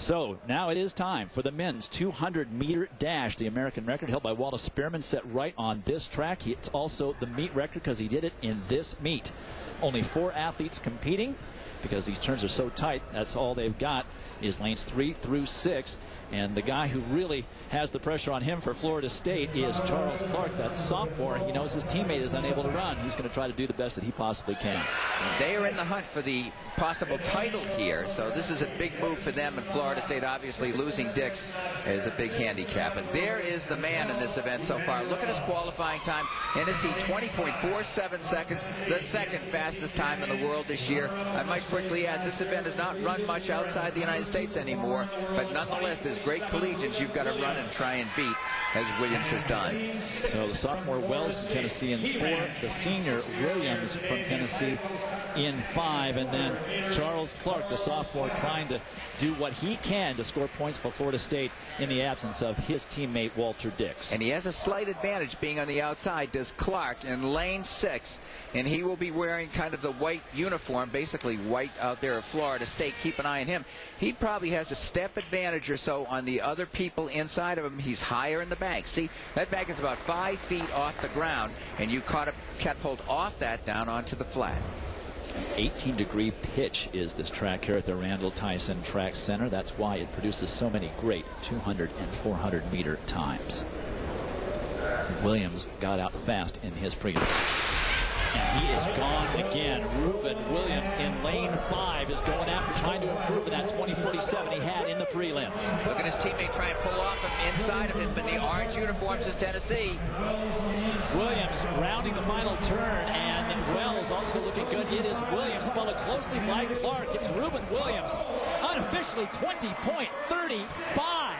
So now it is time for the men's 200-meter dash. The American record held by Wallace Spearman set right on this track. It's also the meet record because he did it in this meet. Only 4 athletes competing because these turns are so tight. That's all they've got is lanes 3 through 6. And the guy who really has the pressure on him for Florida State is Charles Clark, that sophomore. He knows his teammate is unable to run. He's going to try to do the best that he possibly can. They are in the hunt for the possible title here, so this is a big move for them. And Florida State, obviously, losing Dix is a big handicap. And there is the man in this event so far. Look at his qualifying time. NSC 20.47 seconds, the second fastest time in the world this year. I might quickly add, this event has not run much outside the United States anymore, but nonetheless, there's great collegians you've got to run and try and beat, as Williams has done. So the sophomore Wells from Tennessee in 4, the senior Williams from Tennessee in 5, and then Charles Clark, the sophomore, trying to do what he can to score points for Florida State in the absence of his teammate Walter Dix. And he has a slight advantage being on the outside, does Clark, in lane 6, and he will be wearing kind of the white uniform, basically white out there of Florida State. Keep an eye on him. He probably has a step advantage or so on the other people inside of him. He's higher in the bank. See, that bank is about 5 feet off the ground, and you catapult off that down onto the flat. 18-degree pitch is this track here at the Randall Tyson Track Center. That's why it produces so many great 200 and 400-meter times. Williams got out fast in his pregame. And he is gone again. Rubin Williams in lane 5 is going after trying to improve in that 20.47 he had in the prelims. Look at his teammate try and pull off him inside of him in the orange uniforms is Tennessee. Williams rounding the final turn, and Wells also looking good. It is Williams, followed closely by Clark. It's Rubin Williams, unofficially 20.35.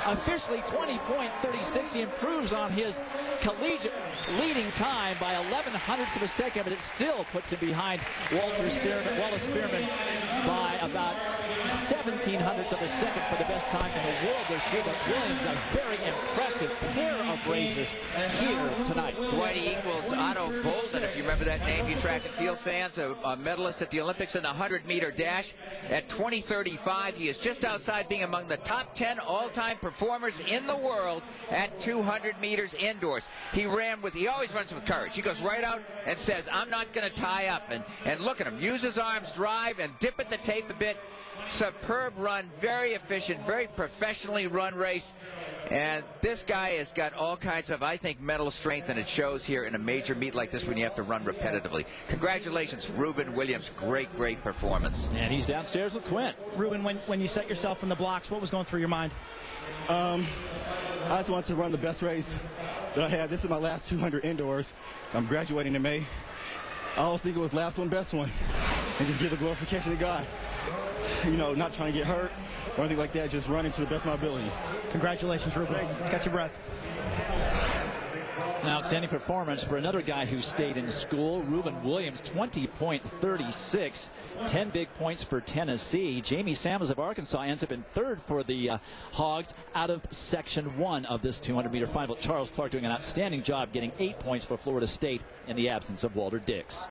Officially 20.36. He improves on his collegiate leading time by 11/100ths of a second, but it still puts him behind Wallace Spearman by about 17/100ths of a second for the best time in the world this year. But Williams, a very impressive pair of races here tonight. 20 equals Otto Bolden, if you remember that name, you track and field fans, a medalist at the Olympics in the 100-meter dash. At 20.35, he is just outside being among the top 10 all-time performers in the world at 200 meters indoors. He always runs with courage. He goes right out and says, I'm not going to tie up. And look at him, use his arms, drive, and dip at the tape a bit. Superb run, very efficient, very professionally run race. And this guy has got all kinds of, I think, mental strength, and it shows here in a major meet like this when you have to run repetitively. Congratulations, Rubin Williams. Great, great performance. And he's downstairs with Quint. Rubin, when you set yourself in the blocks, what was going through your mind? I just wanted to run the best race that I had. This is my last 200 indoors. I'm graduating in May. I always think it was last one, best one. And just give the glorification to God. You know, not trying to get hurt or anything like that, just running to the best of my ability. Congratulations, Rubin. Catch your breath. An outstanding performance for another guy who stayed in school. Rubin Williams, 20.36. 10 big points for Tennessee. Jamie Samuels of Arkansas ends up in 3rd for the Hogs out of Section 1 of this 200-meter final. Charles Clark doing an outstanding job getting 8 points for Florida State in the absence of Walter Dix.